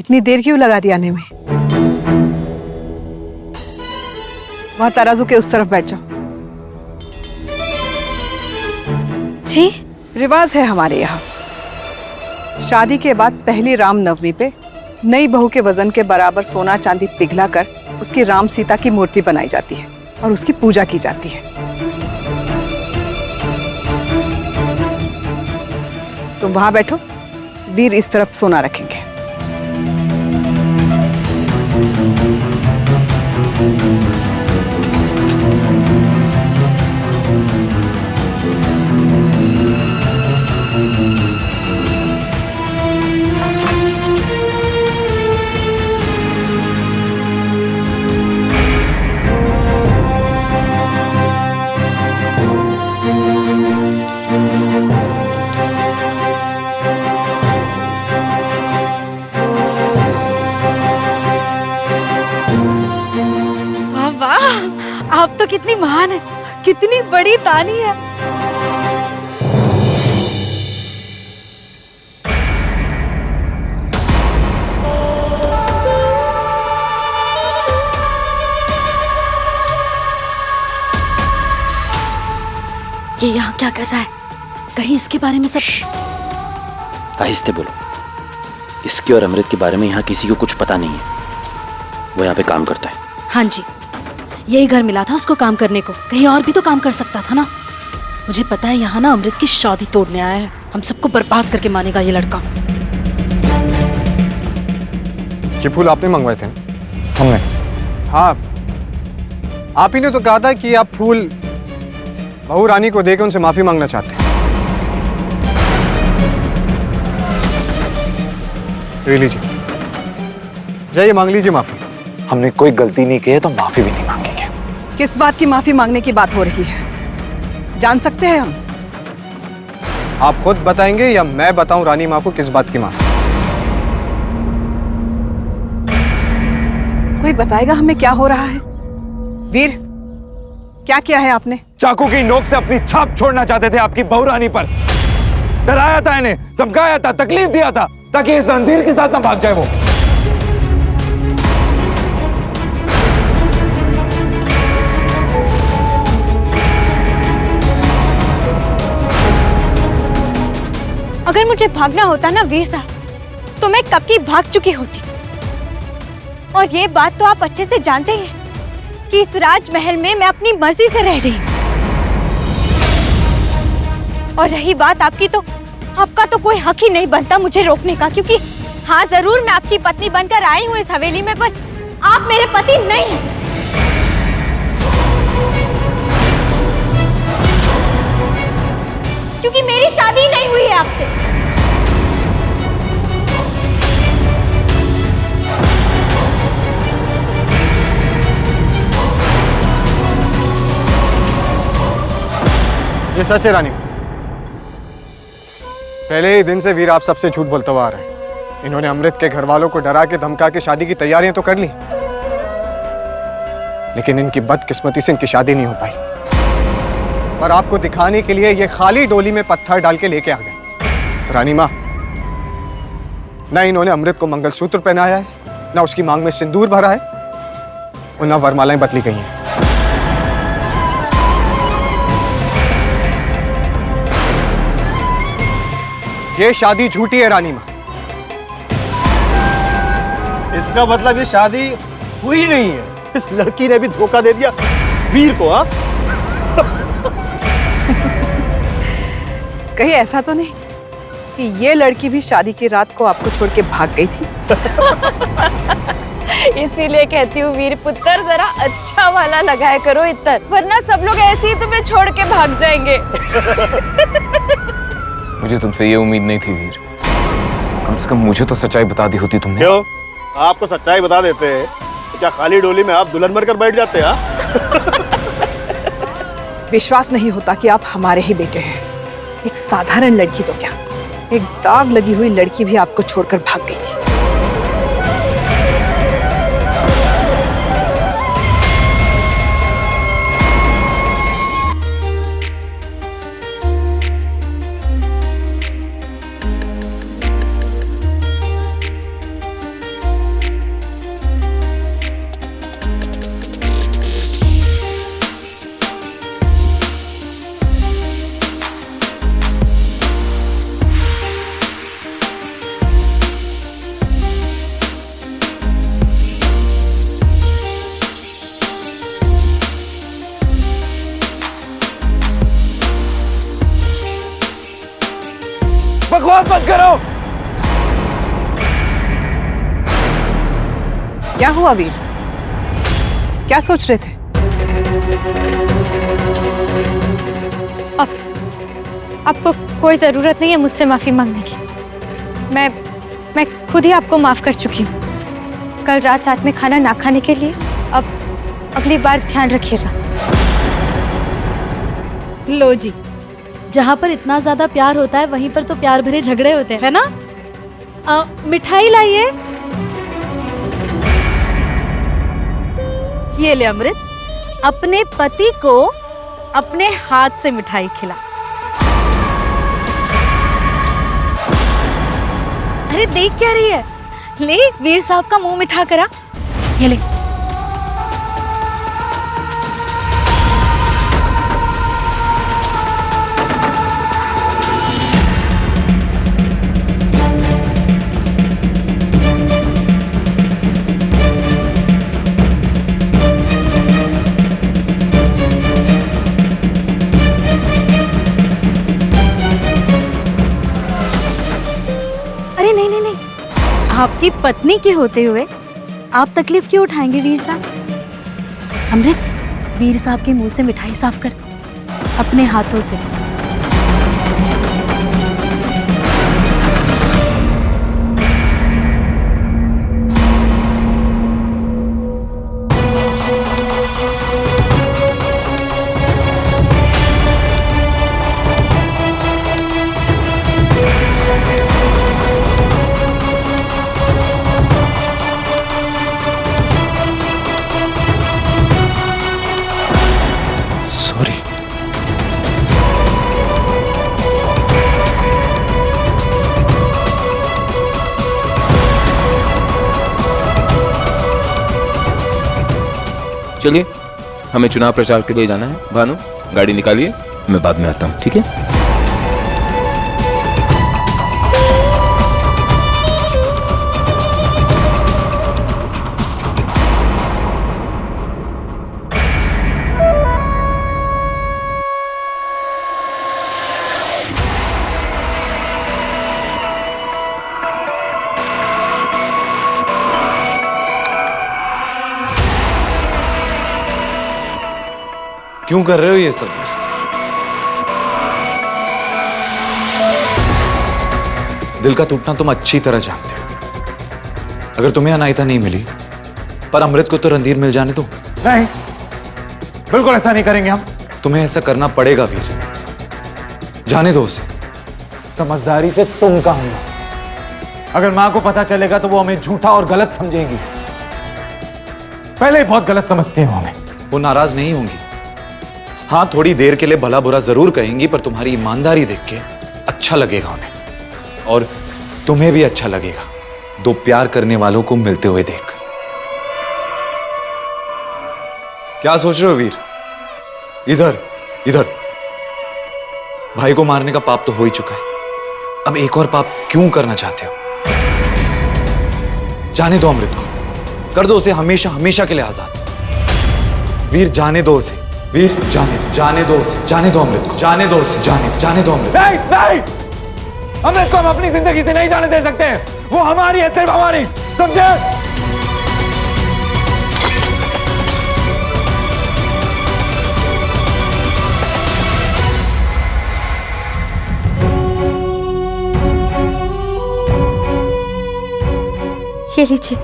इतनी देर क्यों लगा दी आने में? वहां तराजू के उस तरफ बैठ जाओ। जी? रिवाज है हमारे यहाँ, शादी के बाद पहली राम नवमी पे नई बहू के वजन के बराबर सोना चांदी पिघला कर उसकी राम सीता की मूर्ति बनाई जाती है और उसकी पूजा की जाती है। तुम वहां बैठो, वीर इस तरफ सोना रखेंगे। आप तो कितनी महान है, कितनी बड़ी दानी है। ये यहाँ क्या कर रहा है? कहीं इसके बारे में सब... आहिस्ते बोलो। इसके और अमृत के बारे में यहाँ किसी को कुछ पता नहीं है। वो यहाँ पे काम करता है। हाँ जी, यही घर मिला था उसको काम करने को, कहीं और भी तो काम कर सकता था ना। मुझे पता है यहाँ ना अमृत की शादी तोड़ने आया है, हम सबको बर्बाद करके मानेगा ये लड़का। ये फूल आपने मंगवाए थे ना? हमने। हाँ, आप ही ने तो कहा था कि आप फूल बहू रानी को देकर उनसे माफी मांगना चाहते हैं। ले लीजिए, जाइए मांग लीजिए माफी। हमने कोई गलती नहीं की है तो माफी भी नहीं मांगेंगे। किस बात की माफी मांगने की बात हो रही है, जान सकते हैं हम? आप खुद बताएंगे या मैं बताऊं रानी माँ को किस बात की माफी? कोई बताएगा हमें क्या हो रहा है? वीर, क्या किया है आपने? चाकू की नोक से अपनी छाप छोड़ना चाहते थे आपकी बहू रानी पर। डराया था इन्हें, धमकाया था, तकलीफ दिया था ताकि इस रणधीर के साथ ना भाग जाए वो। अगर मुझे भागना होता ना वीर साहब, तो मैं कब की भाग चुकी होती। और ये बात तो आप अच्छे से जानते हैं कि इस राजमहल में मैं अपनी मर्जी से रह रही हूँ। और रही बात आपकी, तो आपका तो कोई हक ही नहीं बनता मुझे रोकने का, क्योंकि हाँ जरूर मैं आपकी पत्नी बनकर आई हूँ इस हवेली में, पर आप मेरे पति नहीं हैं। क्योंकि मेरी शादी नहीं हुई है आपसे। ये सच है रानी, पहले ही दिन से वीर आप सबसे झूठ बोलते हुए आ रहे हैं। इन्होंने अमृत के घर वालों को डरा के धमका के शादी की तैयारियां तो कर ली, लेकिन इनकी बदकिस्मती से इनकी शादी नहीं हो पाई। पर आपको दिखाने के लिए ये खाली डोली में पत्थर डाल के लेके आ गए। रानी माँ, ना इन्होंने अमृत को मंगलसूत्र पहनाया है, ना उसकी मांग में सिंदूर भरा है, और ना वरमालाएं बदली गई हैं। ये शादी झूठी है रानी माँ। इसका मतलब ये शादी हुई नहीं है। इस लड़की ने भी धोखा दे दिया वीर को। हाँ, कहीं ऐसा तो नहीं कि ये लड़की भी शादी की रात को आपको छोड़ के भाग गई थी? इसीलिए कहती हूँ वीर पुत्र, जरा अच्छा वाला लगाया करो इतर, वरना सब लोग ऐसे ही तुम्हें छोड़ के भाग जाएंगे। मुझे तुमसे ये उम्मीद नहीं थी वीर, कम से कम मुझे तो सच्चाई बता दी होती तुमने। क्यों? आपको सच्चाई बता देते हैं तो क्या खाली डोली में आप दुल्हन बनकर बैठ जाते हैं? विश्वास नहीं होता कि आप हमारे ही बेटे हैं। एक साधारण लड़की तो क्या, एक दाग लगी हुई लड़की भी आपको छोड़कर भाग गई थी। बकवास मत करो। क्या हुआ वीर? क्या सोच रहे थे? आपको कोई जरूरत नहीं है मुझसे माफी मांगने की। मैं खुद ही आपको माफ कर चुकी हूँ। कल रात साथ में खाना ना खाने के लिए अब अगली बार ध्यान रखिएगा। लो जी, जहाँ पर इतना ज्यादा प्यार होता है वहीं पर तो प्यार भरे झगड़े होते हैं, है ना? मिठाई लाइए। ये ले अमृत, अपने पति को अपने हाथ से मिठाई खिला। अरे देख क्या रही है? ले, वीर साहब का मुंह मिठा करा। ये ले। अरे नहीं नहीं नहीं, आपकी पत्नी के होते हुए आप तकलीफ क्यों उठाएंगे वीर साहब? अमृत, वीर साहब के मुंह से मिठाई साफ कर अपने हाथों से। सॉरी। चलिए, हमें चुनाव प्रचार के लिए जाना है। भानु, गाड़ी निकालिए, मैं बाद में आता हूँ, ठीक है? क्यों कर रहे हो ये सब? दिल का टूटना तुम अच्छी तरह जानते हो। अगर तुम्हें अनायता नहीं मिली, पर अमृत को तो रणधीर मिल जाने दो। नहीं, बिल्कुल ऐसा नहीं करेंगे हम। तुम्हें ऐसा करना पड़ेगा वीर, जाने दो उसे। समझदारी से तुम कहूंगा, अगर मां को पता चलेगा तो वो हमें झूठा और गलत समझेगी। पहले ही बहुत गलत समझती है वो हमें। वो नाराज नहीं होंगी। हाँ, थोड़ी देर के लिए भला बुरा जरूर कहेंगी, पर तुम्हारी ईमानदारी देख के अच्छा लगेगा उन्हें, और तुम्हें भी अच्छा लगेगा दो प्यार करने वालों को मिलते हुए देख। क्या सोच रहे हो वीर? इधर इधर। भाई को मारने का पाप तो हो ही चुका है, अब एक और पाप क्यों करना चाहते हो? जाने दो अमृत को, कर दो उसे हमेशा हमेशा के लिए आजाद। वीर जाने दो उसे, वीर जाने दो उसे, जाने दो अमृत को, जाने दो उसे, जाने दो अमृत। नहीं नहीं, अमृत को हम अपनी जिंदगी से नहीं जाने दे सकते। वो हमारी है, सिर्फ हमारी, समझे? ये लीजिए,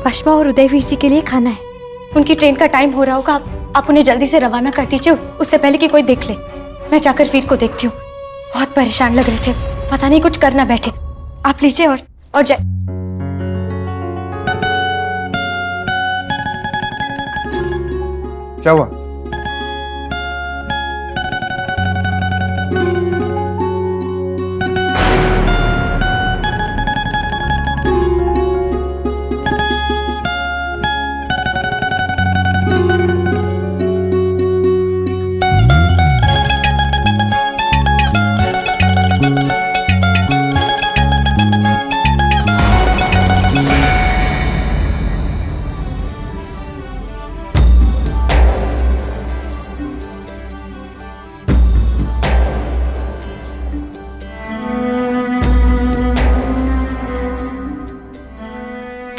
पश्मा और उदयवीर जी के लिए खाना है। उनकी ट्रेन का टाइम हो रहा होगा, आप उन्हें जल्दी से रवाना कर दीजिए, उससे पहले कि कोई देख ले। मैं जाकर वीर को देखती हूँ, बहुत परेशान लग रहे थे, पता नहीं कुछ कर ना बैठे। आप लीजिए और क्या हुआ?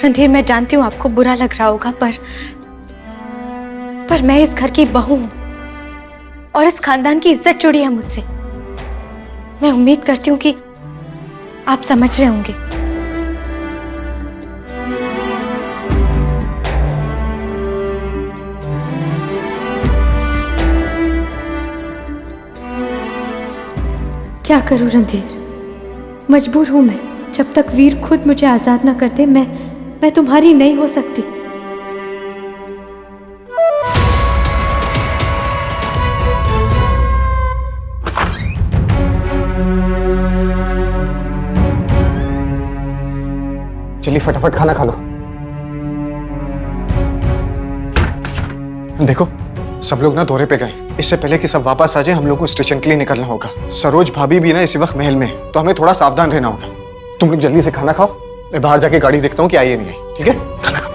रणधीर, मैं जानती हूँ आपको बुरा लग रहा होगा, पर मैं इस घर की बहू हूँ और इस खानदान की इज्जत जुड़ी है मुझसे। मैं उम्मीद करती हूँ कि आप समझ रहे होंगे। क्या करूं रणधीर, मजबूर हूं मैं। जब तक वीर खुद मुझे आजाद ना कर दे, मैं तुम्हारी नहीं हो सकती। चलिए फटाफट खाना खा लो। देखो सब लोग ना दौरे पे गए, इससे पहले कि सब वापस आ जाए हम लोग को स्टेशन के लिए निकलना होगा। सरोज भाभी भी ना इसी वक्त महल में है, तो हमें थोड़ा सावधान रहना होगा। तुम लोग जल्दी से खाना खाओ, मैं बाहर जाके गाड़ी देखता हूँ कि आई है नहीं आई। ठीक है, खाना खाओ।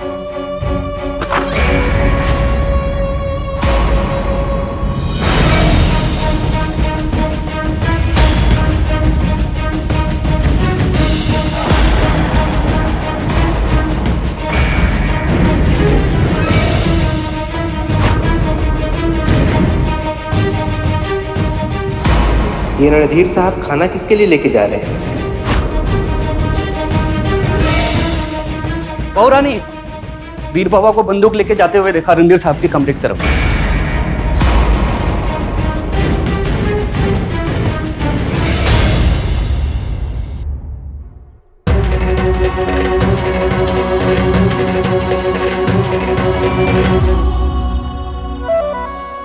ये रणधीर साहब खाना किसके लिए लेके जा रहे हैं? बहू रानी, वीर बाबा को बंदूक लेके जाते हुए देखा रणधीर साहब के कमरे की तरफ।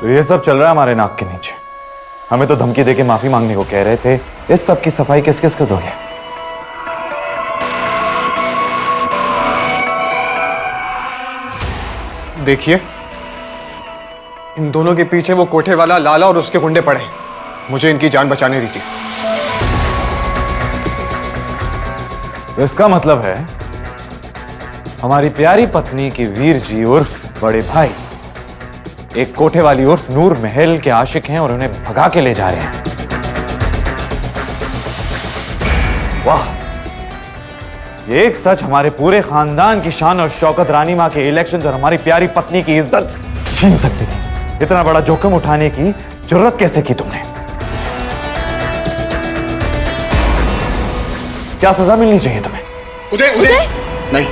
तो ये सब चल रहा है हमारे नाक के नीचे। हमें तो धमकी देके माफी मांगने को कह रहे थे। इस सब की सफाई किस किस को दोगे? देखिए, इन दोनों के पीछे वो कोठे वाला लाला और उसके गुंडे पड़े। मुझे इनकी जान बचाने दीजिए। तो इसका मतलब है हमारी प्यारी पत्नी की वीर जी उर्फ बड़े भाई एक कोठे वाली उर्फ नूर महल के आशिक हैं और उन्हें भगा के ले जा रहे हैं। वाह, ये एक सच हमारे पूरे खानदान की शान और शौकत रानी मां के इलेक्शंस और हमारी प्यारी पत्नी की इज्जत छीन सकती थी। इतना बड़ा जोखिम उठाने की जरूरत कैसे की तुमने? क्या सजा मिलनी चाहिए तुम्हें? उदय, उदय नहीं।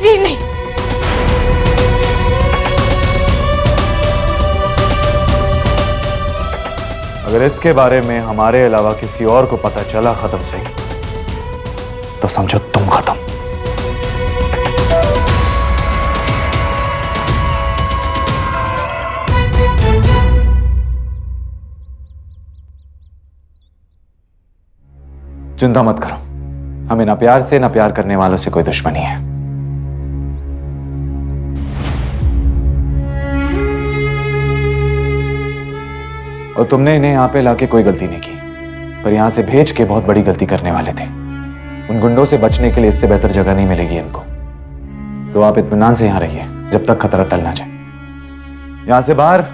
वीर नहीं। अगर इसके बारे में हमारे अलावा किसी और को पता चला खत्म सही, तो समझो तुम खत्म। चिंता मत करो, हमें ना प्यार से ना प्यार करने वालों से कोई दुश्मनी है। और तुमने इन्हें यहां पे लाके कोई गलती नहीं की, पर यहां से भेज के बहुत बड़ी गलती करने वाले थे। उन गुंडों से बचने के लिए इससे बेहतर जगह नहीं मिलेगी इनको। तो आप इत्मीनान से यहां रहिए जब तक खतरा टल ना जाए। यहां से बाहर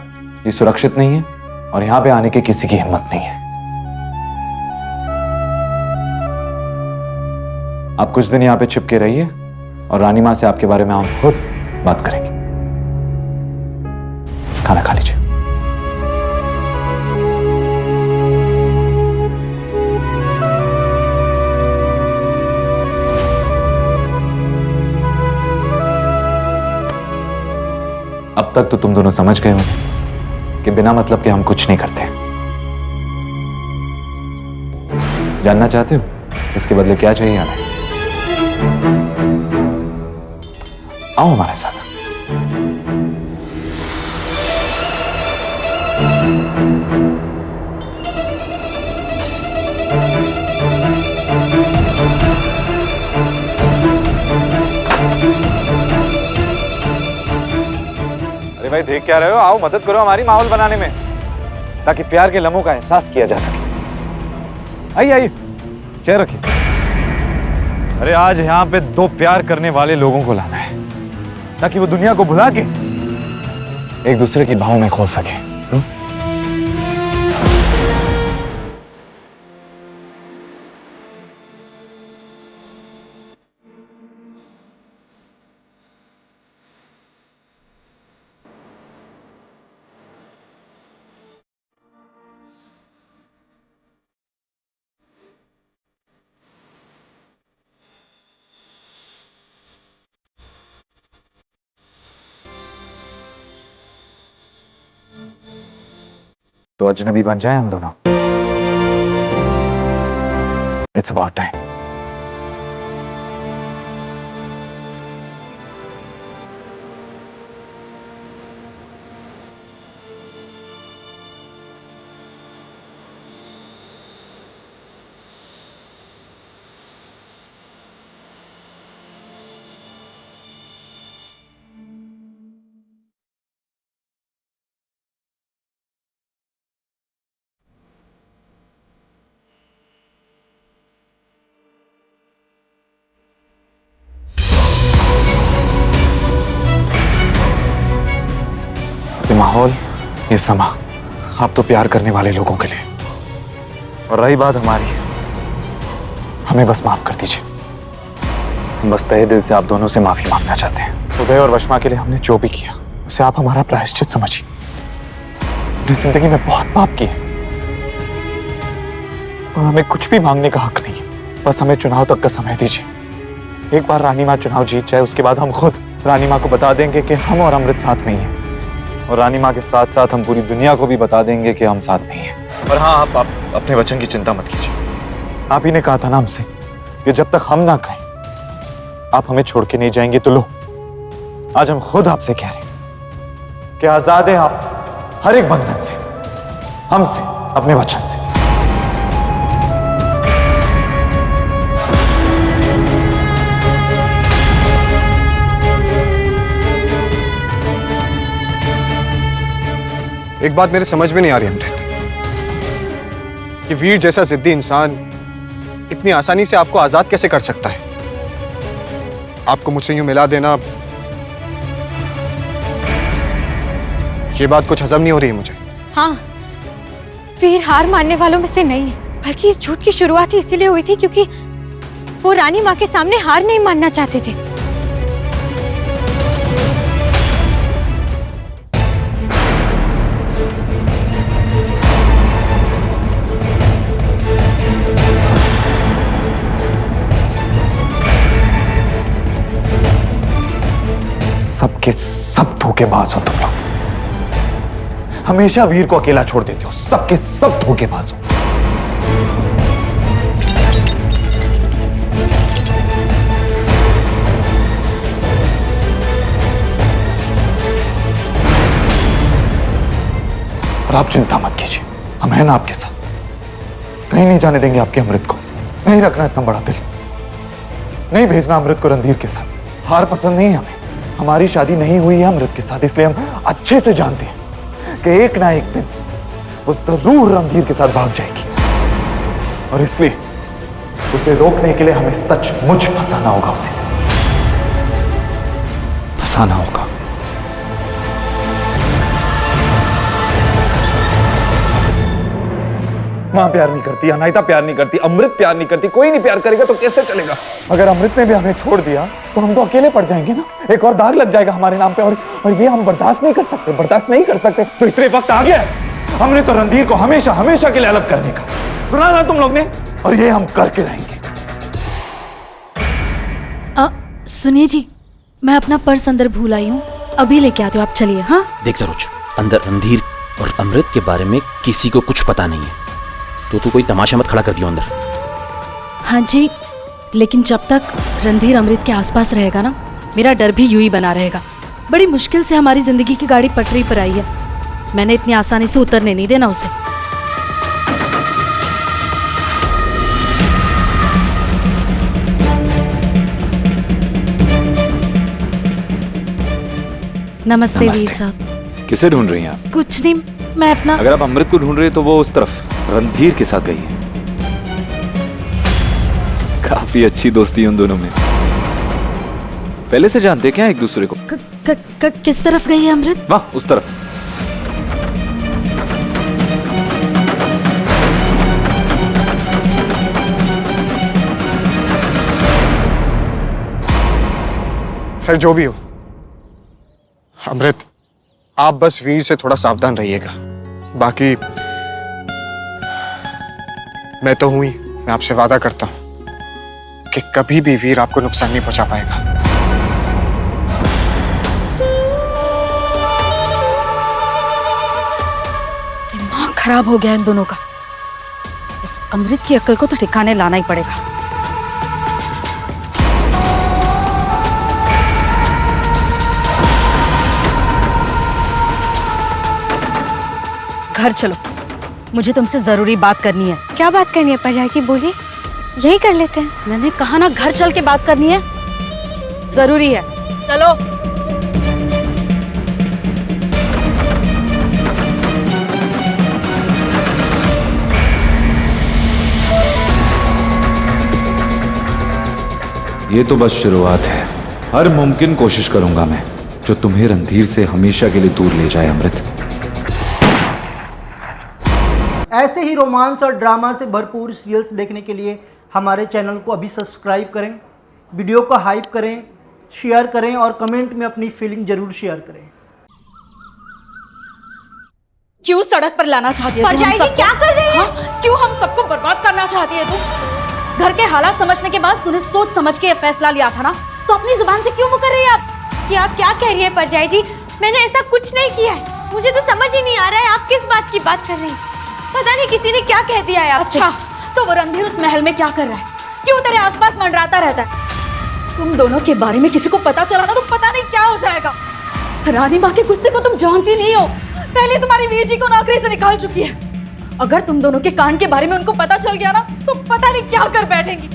ये सुरक्षित नहीं है और यहां पे आने की किसी की हिम्मत नहीं है। आप कुछ दिन यहां पे छिपके रहिए और रानी मां से आपके बारे में हम खुद बात करेंगे। खाना खा लीजिए। अब तक तो तुम दोनों समझ गए हो कि बिना मतलब के हम कुछ नहीं करते। जानना चाहते हो इसके बदले क्या चाहिए हमें? आओ हमारे साथ। अरे भाई देख क्या रहे हो? आओ मदद करो हमारी माहौल बनाने में, ताकि प्यार के लम्हों का एहसास किया जा सके। आइए आइए, चेयर रखिए। अरे आज यहाँ पे दो प्यार करने वाले लोगों को लाना है। ताकि वो दुनिया को भुला के एक दूसरे की भावों में खो सके। तो अजनबी बन जाए हम दोनों। It's about time. ये माहौल, ये समा, आप तो प्यार करने वाले लोगों के लिए। और रही बात हमारी, हमें बस माफ कर दीजिए। हम बस तहे दिल से आप दोनों से माफी मांगना चाहते हैं। उदय और वशमा के लिए हमने जो भी किया उसे आप हमारा प्रायश्चित समझिए। अपनी जिंदगी में बहुत पाप किए, और हमें कुछ भी मांगने का हक नहीं है। बस हमें चुनाव तक का समय दीजिए। एक बार रानी माँ चुनाव जीत जाए, उसके बाद हम खुद रानी माँ को बता देंगे कि हम और अमृत साथ नहीं है। और रानी माँ के साथ साथ हम पूरी दुनिया को भी बता देंगे कि हम साथ नहीं हैं। और हाँ, आप अपने वचन की चिंता मत कीजिए। आप ही ने कहा था ना हमसे कि जब तक हम ना कहें आप हमें छोड़ के नहीं जाएंगे। तो लो, आज हम खुद आपसे कह रहे हैं कि आजाद हैं आप हर एक बंधन से, हमसे, अपने वचन से। एक बात मेरे समझ में नहीं आ रही अमृत, कि वीर जैसा जिद्दी इंसान इतनी आसानी से आपको आजाद कैसे कर सकता है। आपको मुझसे यूं मिला देना, ये बात कुछ हजम नहीं हो रही है मुझे। हाँ, वीर हार मानने वालों में से नहीं है, बल्कि इस झूठ की शुरुआत ही इसीलिए हुई थी क्योंकि वो रानी माँ के सामने हार नहीं मानना चाहते थे। सबके सब धोखेबाज हो तुम लोग। हमेशा वीर को अकेला छोड़ देते हो। सबके सब धोखेबाज हो। और आप चिंता मत कीजिए, हम हैं ना आपके साथ। कहीं नहीं जाने देंगे आपके अमृत को। नहीं रखना इतना बड़ा दिल, नहीं भेजना अमृत को रणधीर के साथ। हार पसंद नहीं है हमें। हमारी शादी नहीं हुई है अमृत के साथ, इसलिए हम अच्छे से जानते हैं कि एक ना एक दिन वो जरूर रणधीर के साथ भाग जाएगी। और इसलिए उसे रोकने के लिए हमें सचमुच फंसाना होगा। उसे फंसाना होगा। मां प्यार नहीं करती, अनायता प्यार नहीं करती, अमृत प्यार नहीं करती, कोई नहीं प्यार करेगा तो कैसे चलेगा। अगर अमृत ने भी हमें छोड़ दिया तो हम तो अकेले पड़ जाएंगे ना। एक और दाग लग जाएगा हमारे नाम पे, और ये हम बर्दाश्त नहीं कर सकते, बर्दाश्त नहीं कर सकते। तो इसलिए वक्त आ गया है अमृत और रणधीर को हमेशा हमेशा के लिए अलग करने का। सुना ना तुम लोग ने, और ये हम करके रहेंगे। सुनिए जी, मैं अपना पर्स अंदर भूल आई हूँ, अभी लेके आते हो आप। चलिए। हाँ देख सरोज, अंदर रणधीर और अमृत के बारे में किसी को कुछ पता नहीं है, तो तू कोई तमाशा मत खड़ा कर दियो अंदर। हाँ जी, लेकिन जब तक रणधीर अमृत के आसपास रहेगा ना, मेरा डर भी यूं ही बना रहेगा। बड़ी मुश्किल से हमारी जिंदगी की गाड़ी पटरी पर आई है, मैंने इतनी आसानी से उतरने नहीं देना उसे। नमस्ते वीर साहब। किसे ढूंढ रही हैं आप? कुछ नहीं, मैं अपना। अगर आप अमृत को ढूंढ रहे हैं तो वो उस तरफ रणधीर के साथ गई है। काफी अच्छी दोस्ती है उन दोनों में। पहले से जानते क्या एक दूसरे को? किस तरफ गई है अमृत? वाह, उस तरफ। खैर जो भी हो, अमृत आप बस वीर से थोड़ा सावधान रहिएगा। बाकी मैं तो हूं ही, मैं आपसे वादा करता हूं कि कभी भी वीर आपको नुकसान नहीं पहुंचा पाएगा। दिमाग खराब हो गया इन दोनों का। इस अमृत की अक्ल को तो ठिकाने लाना ही पड़ेगा। घर चलो, मुझे तुमसे जरूरी बात करनी है। क्या बात करनी है परजाई जी, बोलिए, यही कर लेते हैं। मैंने कहा ना, घर चल के बात करनी है, जरूरी है। चलो। ये तो बस शुरुआत है। हर मुमकिन कोशिश करूंगा मैं जो तुम्हें रणधीर से हमेशा के लिए दूर ले जाए अमृत। ऐसे ही रोमांस और ड्रामा से भरपूर सीरियल्स देखने के लिए हमारे चैनल को अभी सब्सक्राइब करें, वीडियो को हाइप करें, शेयर करें और कमेंट में अपनी फीलिंग जरूर शेयर करें। क्यों सड़क पर लाना चाहती है परजाई जी, क्या कर रही है? क्यों हम सबको बर्बाद करना चाहती है तू? घर के हालात समझने के बाद तूने सोच समझ के ये फैसला लिया था ना, तो अपनी जुबान से क्यों मुकर रही है आप? ये आप क्या कह रही है परजाई जी? मैंने ऐसा कुछ नहीं किया है। मुझे तो समझ ही नहीं आ रहा है आप किस बात की बात कर रही हैं। पता नहीं किसी ने क्या कह दिया है आपसे। अच्छा, तो वो रणधीर उस महल में क्या कर रहा है? क्यों तेरे आसपास मंडराता रहता है? तुम दोनों के बारे में किसी को पता चला ना तो पता नहीं क्या हो जाएगा। रानी माँ के गुस्से को तुम जानती नहीं हो। पहले तुम्हारी वीर जी को नौकरी से निकाल चुकी है। अगर तुम दोनों के कांड के बारे में उनको पता चल गया ना तो पता नहीं क्या कर बैठेंगी।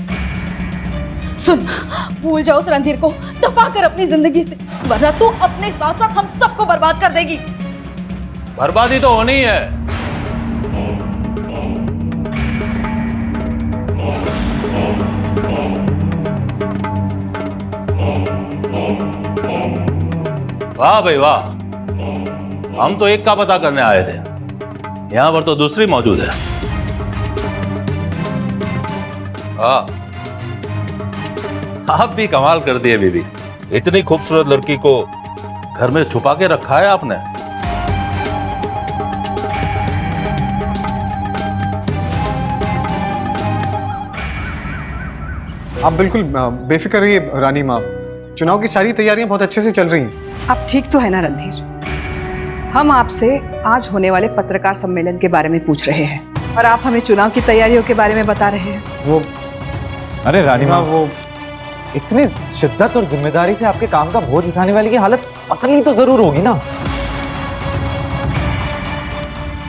सुन, भूल जाओ उस रणधीर को, दफा कर अपनी जिंदगी से, वरना तू अपने साथ साथ हम सबको बर्बाद कर देगी। बर्बादी तो होनी है। वाह भाई वाह, हम तो एक का पता करने आए थे, यहां पर तो दूसरी मौजूद है। हाँ, आप भी कमाल कर दिए बीबी। इतनी खूबसूरत लड़की को घर में छुपा के रखा है आपने। आप बिल्कुल बेफिक्र रहिए रानी माँ, चुनाव की सारी तैयारियां बहुत अच्छे से चल रही हैं। अब ठीक तो है ना रणधीर? हम आपसे आज होने वाले पत्रकार सम्मेलन के बारे में पूछ रहे हैं और आप हमें चुनाव की तैयारियों के बारे में बता रहे हैं। वो अरे रानी माँ, वो इतनी शिद्दत और जिम्मेदारी से आपके काम का बोझ उठाने वाली की हालत पतली तो जरूर होगी ना।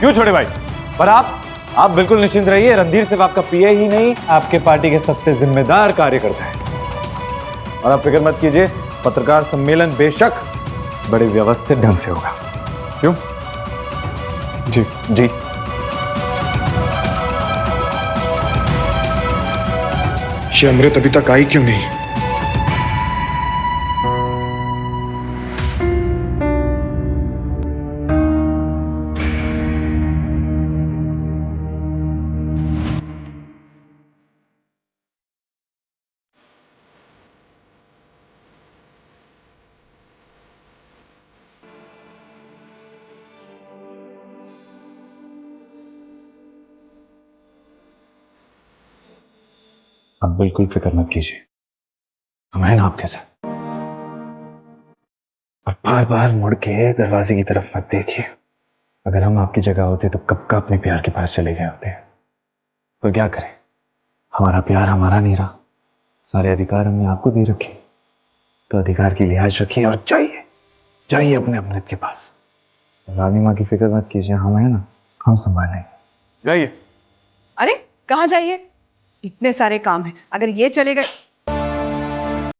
क्यों छोटे भाई? पर आप बिल्कुल निश्चिंत रहिए, रणधीर सिर्फ आपका पीए ही नहीं, आपके पार्टी के सबसे जिम्मेदार कार्यकर्ता है। और आप फिक्र मत कीजिए, पत्रकार सम्मेलन बेशक बड़े व्यवस्थित ढंग से होगा। क्यों? जी जी। ये अमृत अभी तक आई क्यों नहीं? आप बिल्कुल फिक्र मत कीजिए, हम हैं ना आपके साथ। और बार बार मुड़ के दरवाजे की तरफ मत देखिए। अगर हम आपकी जगह होते तो कब का अपने प्यार के पास चले गए होते। पर क्या करें, हमारा प्यार हमारा नहीं रहा, सारे अधिकार हमने आपको दे रखे। तो अधिकार की लिहाज रखिए और जाइए अपने अमृत के पास। रानी माँ की फिक्र मत कीजिए, हम हैं ना, हम संभालेंगे। जाइए। अरे कहाँ जाइए? इतने सारे काम हैं, अगर ये चले गए।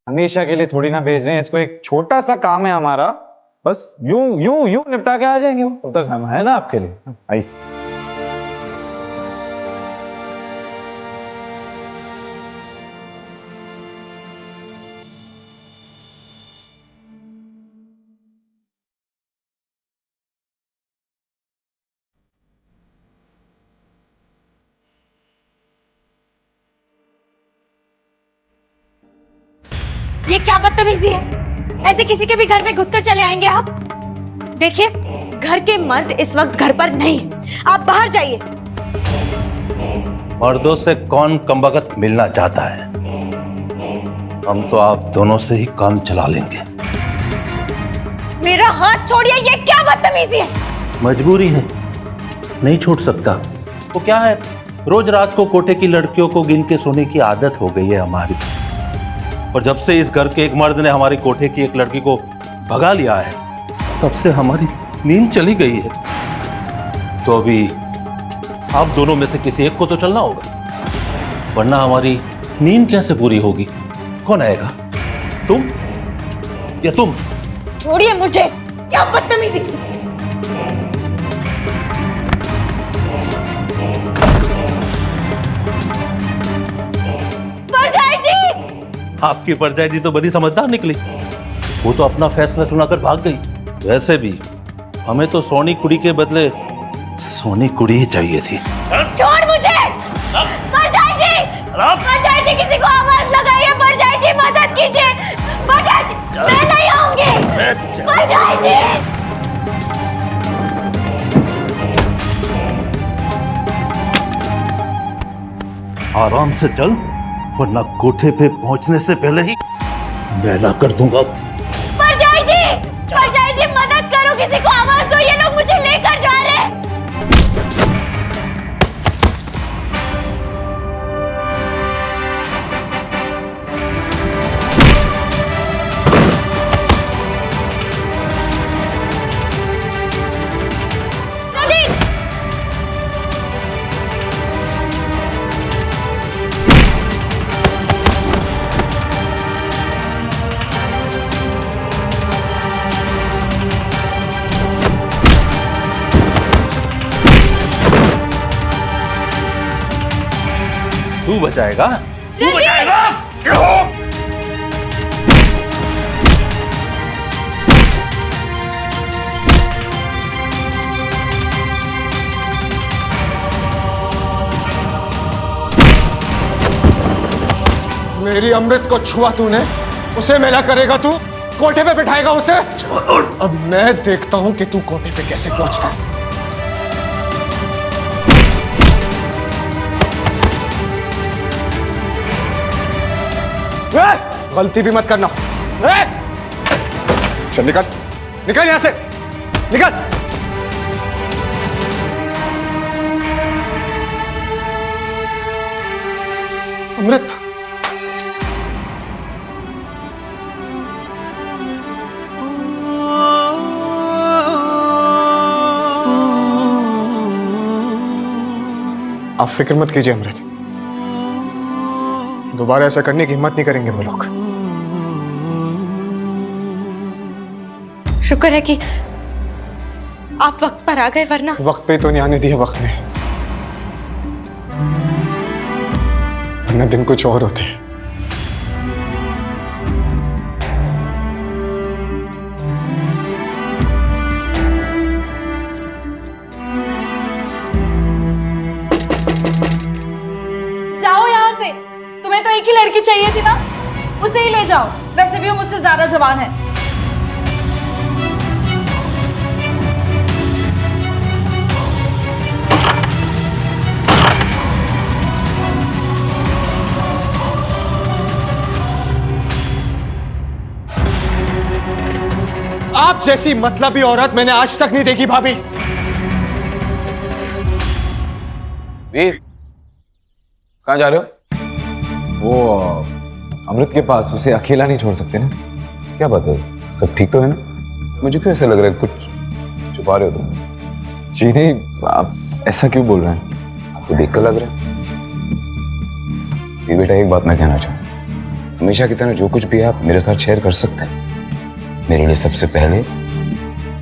हमेशा के लिए थोड़ी ना भेज रहे हैं इसको, एक छोटा सा काम है हमारा, बस यूं निपटा के आ जाएंगे। वो तब तक हम है ना आपके लिए। आइए। ये क्या बदतमीजी है? ऐसे किसी के भी घर में घुसकर चले आएंगे आप? देखिए, घर के मर्द इस वक्त घर पर नहीं है, आप बाहर जाइए। मर्दों से कौन कमबख्त मिलना चाहता है? हम तो आप दोनों से ही काम चला लेंगे। मेरा हाथ छोड़िए, ये क्या बदतमीजी है? मजबूरी है, नहीं छूट सकता। वो क्या है, रोज रात को कोठे की लड़कियों को गिन के सोने की आदत हो गई है हमारी। और जब से इस घर के एक मर्द ने हमारी कोठे की एक लड़की को भगा लिया है, तब से हमारी नींद चली गई है। तो अभी आप दोनों में से किसी एक को तो चलना होगा, वरना हमारी नींद कैसे पूरी होगी? कौन आएगा, तुम या तुम? छोड़िए मुझे, क्या बदतमीजी! परजाई जी! आपकी परजाई जी तो बड़ी समझदार निकली। वो तो अपना फैसला सुनाकर भाग गई। वैसे भी हमें तो सोनी कुड़ी के बदले सोनी कुड़ी ही चाहिए थी। छोड़ मुझे! परजाई जी! परजाई जी, किसी को आवाज लगाइए! परजाई जी, मदद कीजिए! परजाई जी, मैं नहीं आऊंगी! परजाई जी! आराम से चल, वरना कोठे पे पहुंचने से पहले ही मैला कर दूंगा। परजाई जी! परजाई जी, मदद करो, किसी को आवाज दो, ये लोग मुझे लेकर जा रहे हैं। तू बचाएगा? तू बचाएगा? मेरी अमृत को छुआ तूने, उसे मेला करेगा तू? कोठे पे बिठाएगा उसे? अब मैं देखता हूं कि तू कोठे पे कैसे पहुंचता है। गलती भी मत करना। चल निकल, निकल यहां से, निकल। अमृत, आप फिक्र मत कीजिए अमृत, दोबारा ऐसा करने की हिम्मत नहीं करेंगे वो लोग। शुक्र है कि आप वक्त पर आ गए, वरना वक्त पे तो नहीं आने दिया वक्त ने, वरना दिन कुछ और होते हैं। जाओ यहाँ से, तुम्हें तो एक ही लड़की चाहिए थी ना, उसे ही ले जाओ। वैसे भी वो मुझसे ज्यादा जवान है। आप जैसी मतलबी औरत मैंने आज तक नहीं देखी भाभी। वीर, कहाँ जा रहे हो? वो अमृत के पास, उसे अकेला नहीं छोड़ सकते ना। क्या बात है, सब ठीक तो है ना? मुझे क्यों ऐसा लग रहा है कुछ छुपा रहे हो तुम मुझसे? जी नहीं, आप ऐसा क्यों बोल रहे हैं? आपको देखकर लग रहा है। ये बेटा, एक बात मैं कहना चाहूँ, हमेशा की तरह जो कुछ भी आप मेरे साथ शेयर कर सकते हैं। मेरे लिए सबसे पहले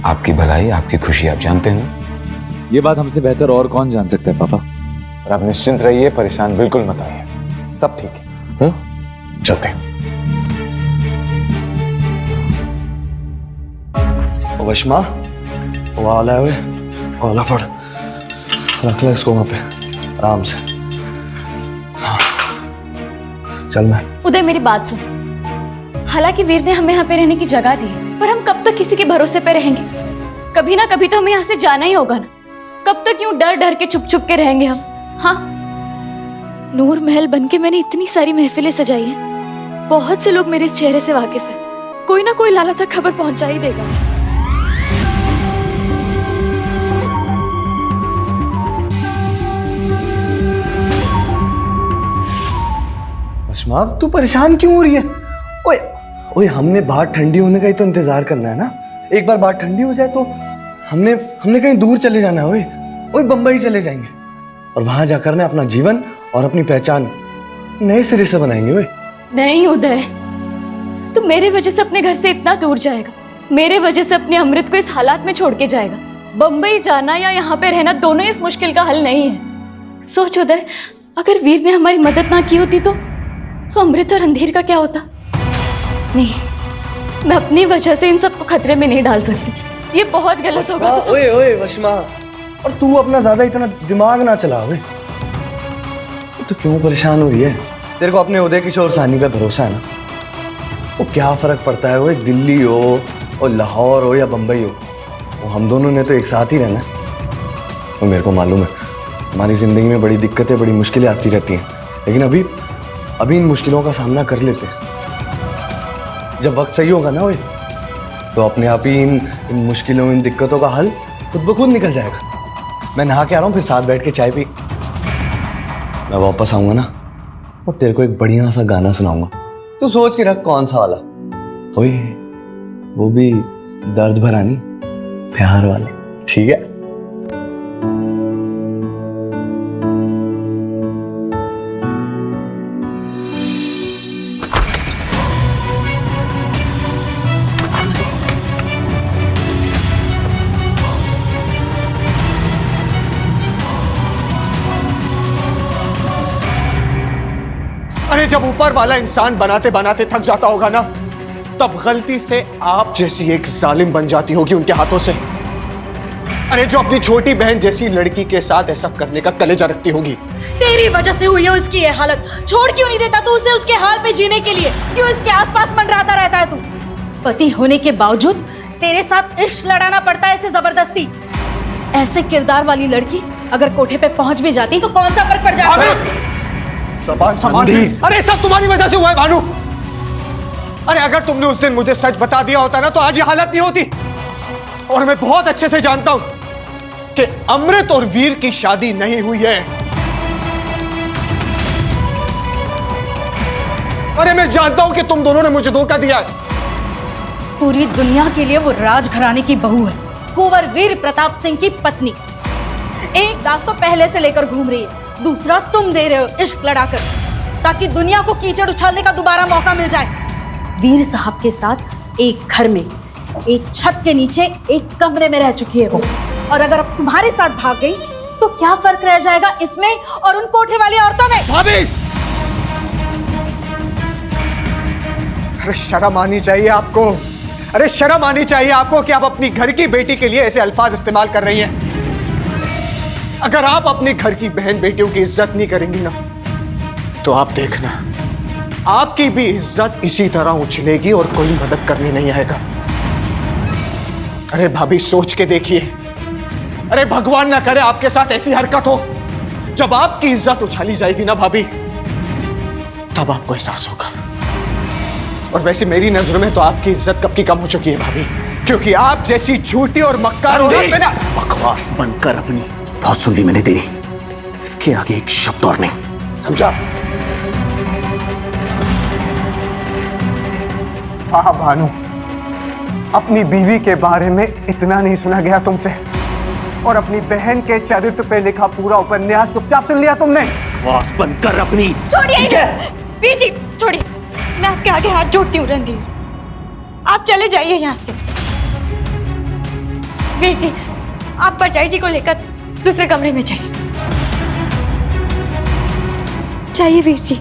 आपकी भलाई, आपकी खुशी, आप जानते हैं ना? ये बात हमसे बेहतर और कौन जान सकता है पापा। और आप निश्चिंत रहिए, परेशान बिल्कुल मत आइए, सब ठीक है। चलते हैं। वैष्मा, वो आला है, आला फड़, रख ले इसको वहां पे आराम से। हाँ। चल मैं। उदय, मेरी बात सुन। हालांकि वीर ने हमें यहाँ पे रहने की जगह दी है, पर हम कब तक किसी के भरोसे पे रहेंगे? कभी ना कभी तो हमें यहाँ से जाना ही होगा ना। कब तक यूं डर डर के छुप छुप के रहेंगे हम? हाँ, नूर महल बनके मैंने इतनी सारी महफिलें सजाई हैं। बहुत से लोग मेरे इस चेहरे से वाकिफ है। कोई ना कोई लाला तक खबर पहुंचा ही देगा। अशमा, तू परेशान क्यों हो रही है? ओए ओए, हमने बात ठंडी होने का ही तो इंतजार करना है ना। एक बार बात ठंडी हो जाए तो हमने कहीं दूर चले जाना है। ओए ओए, बंबई चले जाएंगे और वहां जाकर ना अपना जीवन और अपनी पहचान नए सिरे से बनाएंगे। ओए नहीं उदय, तू मेरे वजह से अपने घर से इतना दूर जाएगा, मेरे वजह से अपने अमृत को इस हालात में छोड़ के जाएगा। बंबई जाना या यहाँ पे रहना दोनों इस मुश्किल का हल नहीं है। सोच उदय, अगर वीर ने हमारी मदद ना की होती तो अमृत और अंधेर का क्या होता? नहीं, मैं अपनी वजह से इन सबको खतरे में नहीं डाल सकती। ये बहुत गलत होगा। ओए ओए वशमा, और तू अपना ज्यादा इतना दिमाग ना चला। ओए तो क्यों परेशान हो रही है? तेरे को अपने उदय किशोर साहनी पे भरोसा है ना? वो क्या फर्क पड़ता है? वो दिल्ली हो और लाहौर हो या बंबई हो, वो हम दोनों ने तो एक साथ ही रहना है। और मेरे को मालूम है हमारी जिंदगी में बड़ी दिक्कतें, बड़ी मुश्किलें आती रहती हैं, लेकिन अभी इन मुश्किलों का सामना कर लेते हैं। जब वक्त सही होगा ना, ओए, तो अपने आप ही इन मुश्किलों, इन दिक्कतों का हल खुद ब खुद निकल जाएगा। मैं नहा के आ रहा हूँ, फिर साथ बैठ के चाय पी। मैं वापस आऊंगा ना तो तेरे को एक बढ़िया सा गाना सुनाऊंगा। तू सोच के रख कौन सा वाला। ओए, वो भी दर्द भरा नहीं, प्यार वाले, ठीक है? अरे जब ऊपर वाला इंसान बनाते बनाते थक जाता होगा ना, तब गलती से आप जैसी एक जालिम बन जाती होगी उनके हाथों से। अरे जो अपनी छोटी बहन जैसी लड़की के साथ ऐसा करने का कलेजा रखती होगी। तेरी वजह से हुई है उसकी ये हालत। छोड़ क्यों नहीं देता तू उसे उसके हाल पे जीने के लिए? क्यों इसके आसपास मंडराता रहता है तू? पति होने के बावजूद तेरे साथ इश्क लड़ाना पड़ता है इसे जबरदस्ती। ऐसे किरदार वाली लड़की अगर कोठे पे पहुंच भी जाती तो कौन सा फर्क पड़ जाता? समान अरे सब तुम्हारी वजह से हुआ है भानु। अरे अगर तुमने उस दिन मुझे सच बता दिया होता ना तो आज ये हालत नहीं होती। और मैं बहुत अच्छे से जानता हूं कि अमृत और वीर की शादी नहीं हुई है। अरे मैं जानता हूं कि तुम दोनों ने मुझे धोखा दिया है। पूरी दुनिया के लिए वो राजघराने की बहू है, कुंवर वीर प्रताप सिंह की पत्नी। एक दाग तो पहले से लेकर घूम रही है, दूसरा तुम दे रहे हो इश्क लड़ाकर, ताकि दुनिया को कीचड़ उछालने का दोबारा मौका मिल जाए। वीर साहब के साथ एक घर में, एक छत के नीचे, एक कमरे में रह चुकी है वो। और अगर अब तुम्हारे साथ भाग गई तो क्या फर्क रह जाएगा इसमें और उन कोठे वाली औरतों में? भाभी, अरे शर्म आनी चाहिए आपको। अरे शर्म आनी चाहिए आपको कि आप अपनी घर की बेटी के लिए ऐसे अल्फाज इस्तेमाल कर रही हैं। अगर आप अपने घर की बहन बेटियों की इज्जत नहीं करेंगी ना, तो आप देखना आपकी भी इज्जत इसी तरह उछलेगी और कोई मदद करने नहीं आएगा। अरे भाभी, सोच के देखिए। अरे भगवान ना करे आपके साथ ऐसी हरकत हो। जब आपकी इज्जत उछाली जाएगी ना भाभी, तब आपको एहसास होगा। और वैसे मेरी नजरों में तो आपकी इज्जत कब की कम हो चुकी है भाभी, क्योंकि आप जैसी झूठी और मक्कार औरत मेरा बकवास बनकर अपनी बहुत सुन ली मैंने तेरी। इसके आगे एक शब्द और नहीं, समझा? वाह भानु, अपनी बीवी के बारे में इतना नहीं सुना गया तुमसे, और अपनी बहन के चरित्र पे लिखा पूरा उपन्यास चुपचाप सुन लिया तुमने। बकवास बनकर अपनी। छोड़िए वीर जी, छोड़िए। मैं आपके आगे हाथ जोड़ती हूँ रणधीर, आप चले जाइए यहाँ से। वीर जी, आप परजाई जी को लेकर दूसरे कमरे में जाइए। जाइए वीर जी।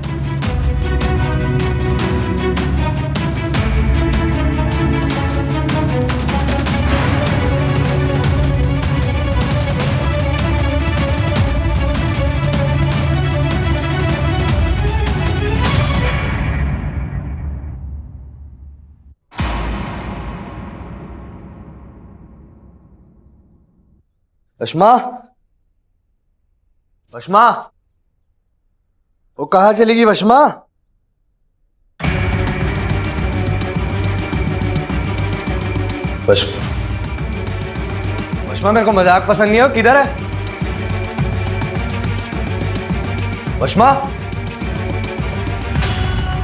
वशमा, वशमा, वो कहाँ चलेगी वशमा? वशमा, मेरे को मजाक पसंद नहीं हो, किधर है वशमा?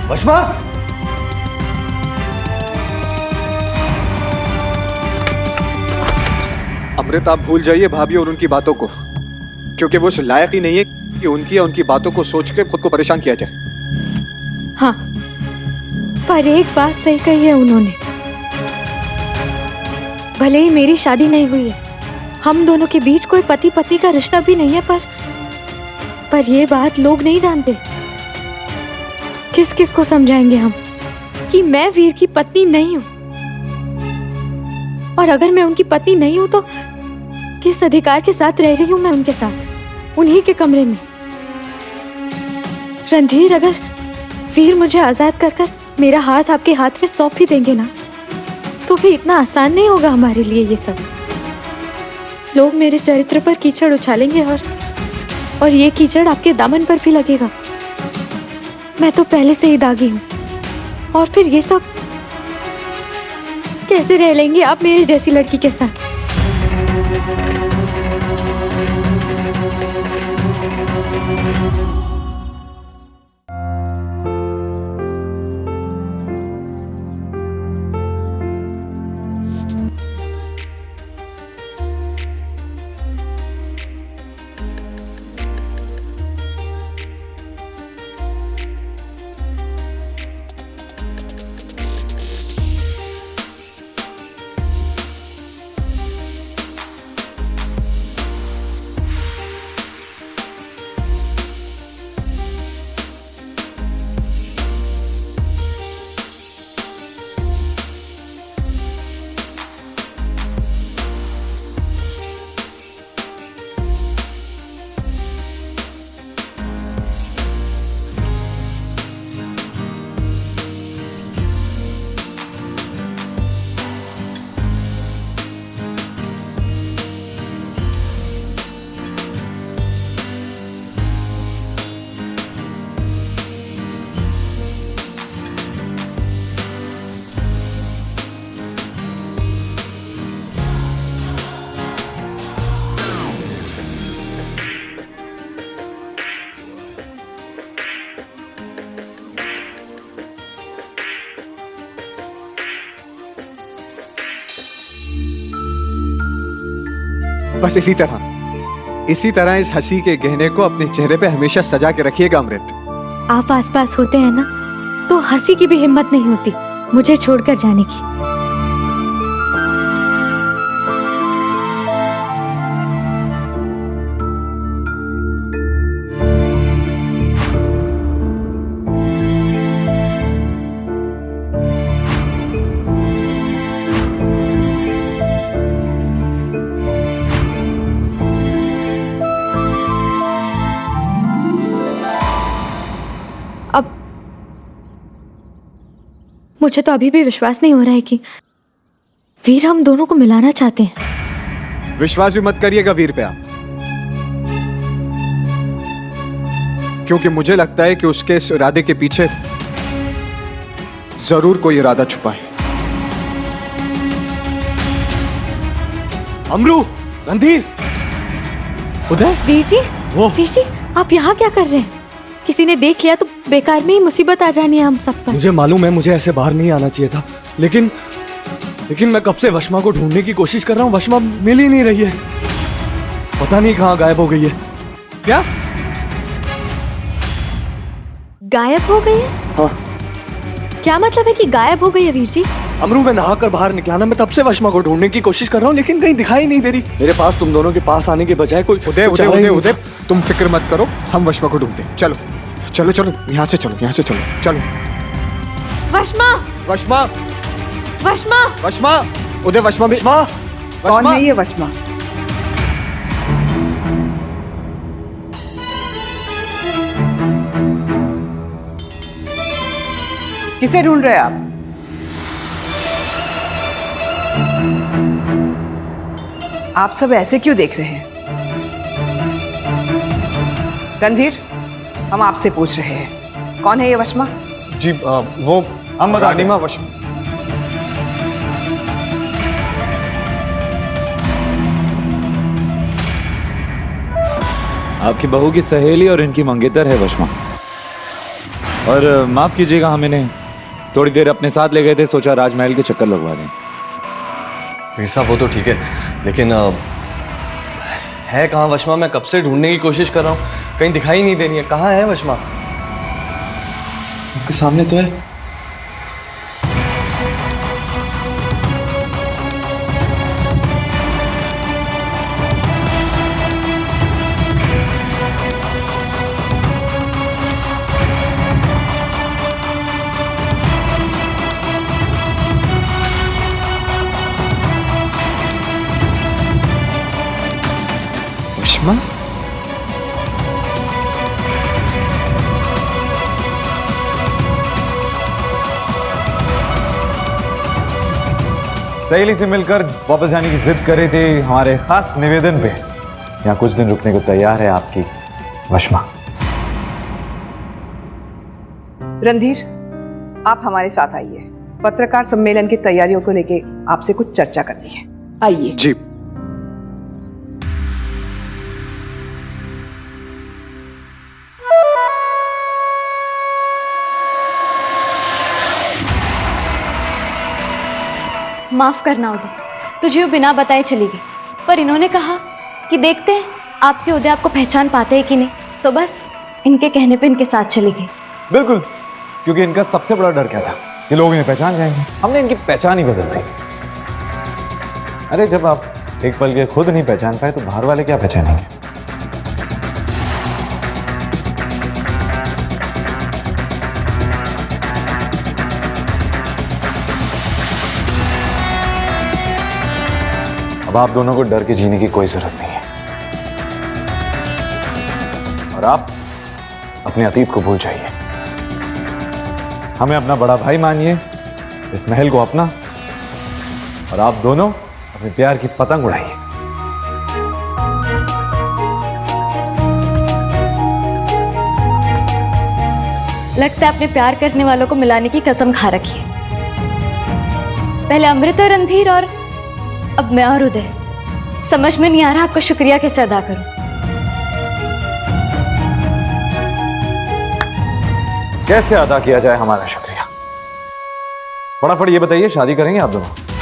वशमा, अमृत, आप भूल जाइए भाभी और उनकी बातों को, क्योंकि वो इस लायक ही नहीं है कि उनकी या उनकी बातों को सोच के खुद को परेशान किया जाए। हाँ, पर एक बात सही कही है उन्होंने। भले ही मेरी शादी नहीं हुई है, हम दोनों के बीच कोई पति पत्नी का रिश्ता भी नहीं है, पर ये बात लोग नहीं जानते। किस किस को समझाएंगे हम कि मैं वीर की पत्नी नहीं हूं? और अगर मैं उनकी पत्नी नहीं हूं तो किस अधिकार के साथ रह रही हूं मैं उनके साथ, उन्हीं के कमरे में? रणधीर, अगर वीर मुझे आजाद कर कर मेरा हाथ आपके हाथ में सौंप भी देंगे ना, तो भी इतना आसान नहीं होगा हमारे लिए ये सब। लोग मेरे चरित्र पर कीचड़ उछालेंगे और ये कीचड़ आपके दामन पर भी लगेगा। मैं तो पहले से ही दागी हूँ, और फिर ये सब कैसे रह लेंगे आप मेरी जैसी लड़की के साथ? बस इसी तरह इस हंसी के गहने को अपने चेहरे पे हमेशा सजा के रखिएगा अमृत। आप आसपास होते हैं ना, तो हंसी की भी हिम्मत नहीं होती मुझे छोड़कर जाने की। मुझे तो अभी भी विश्वास नहीं हो रहा है कि वीर हम दोनों को मिलाना चाहते हैं। विश्वास भी मत करिएगा वीर पे आप, क्योंकि मुझे लगता है कि उसके इस इरादे के पीछे जरूर कोई इरादा छुपा है। अमरू, रणधीर, उदय, वीर जी, आप यहाँ क्या कर रहे हैं? किसी ने देख लिया तो बेकार में ही मुसीबत आ जानी है हम सब पर। मुझे मालूम है मुझे ऐसे बाहर नहीं आना चाहिए था, लेकिन मैं कब से वशमा को ढूंढने की कोशिश कर रहा हूँ। वशमा मिल ही नहीं रही है, पता नहीं कहाँ गायब हो गई है। क्या गायब हो गई है? हाँ। क्या मतलब है कि गायब हो गई है वीर जी? अमरू, मैं नहाकर बाहर निकला ना, मैं तब से वशमा को ढूंढने की कोशिश कर रहा हूँ, लेकिन कहीं दिखाई नहीं दे रही। मेरे पास तुम दोनों के पास आने के बजाय कोई उदय, तुम फिक्र मत करो, हम वशमा को ढूंढते। चलो चलो चलो, यहाँ से चलो, यहाँ से चलो, चलो। वशमा, वशमा, वशमा, वशमा, उदय, वशमा भी। कौन है ये वशमा? किसे ढूंढ रहे हैं आप? आप सब ऐसे क्यों देख रहे हैं? रणधीर, हम आपसे पूछ रहे हैं, कौन है ये वशमा? जी वो रानीमा वशमा। आपकी बहू की सहेली और इनकी मंगेतर है वशमा। और माफ कीजिएगा, हम इन्हें थोड़ी देर अपने साथ ले गए थे, सोचा राजमहल के चक्कर लगवा दें। मीर साहब वो तो ठीक है, लेकिन है कहाँ वशमा? मैं कब से ढूंढने की कोशिश कर रहा हूँ, कहीं दिखाई नहीं दे रही है। कहाँ है वशमा? आपके सामने तो है। वशमा? सहेली से मिलकर वापस जाने की जिद कर रही थी। हमारे खास निवेदन पे यहाँ कुछ दिन रुकने को तैयार है आपकी वशमा। रणधीर, आप हमारे साथ आइए। पत्रकार सम्मेलन की तैयारियों को लेके आपसे कुछ चर्चा करनी है। आइए। जी। माफ करना उदय, तुझे वो बिना बताए चली गई, पर इन्होंने कहा कि देखते हैं आपके उदय आपको पहचान पाते हैं कि नहीं, तो बस इनके कहने पे इनके साथ चली गई। बिल्कुल, क्योंकि इनका सबसे बड़ा डर क्या था कि लोग इन्हें पहचान जाएंगे। हमने इनकी पहचान ही बदल दी। अरे जब आप एक पल के खुद नहीं पहचान पाए तो बाहर वाले क्या पहचानेंगे? अब आप दोनों को डर के जीने की कोई जरूरत नहीं है, और आप अपने अतीत को भूल जाइए। हमें अपना बड़ा भाई मानिए, इस महल को अपना, और आप दोनों अपने प्यार की पतंग उड़ाइए। लगता है आपने प्यार करने वालों को मिलाने की कसम खा रखी है। पहले अमृत और रणधीर, और अब मैं और उदय। समझ में नहीं आ रहा आपका शुक्रिया कैसे अदा करूं। कैसे अदा किया जाए हमारा शुक्रिया? फटाफट ये बताइए, शादी करेंगे आप दोनों?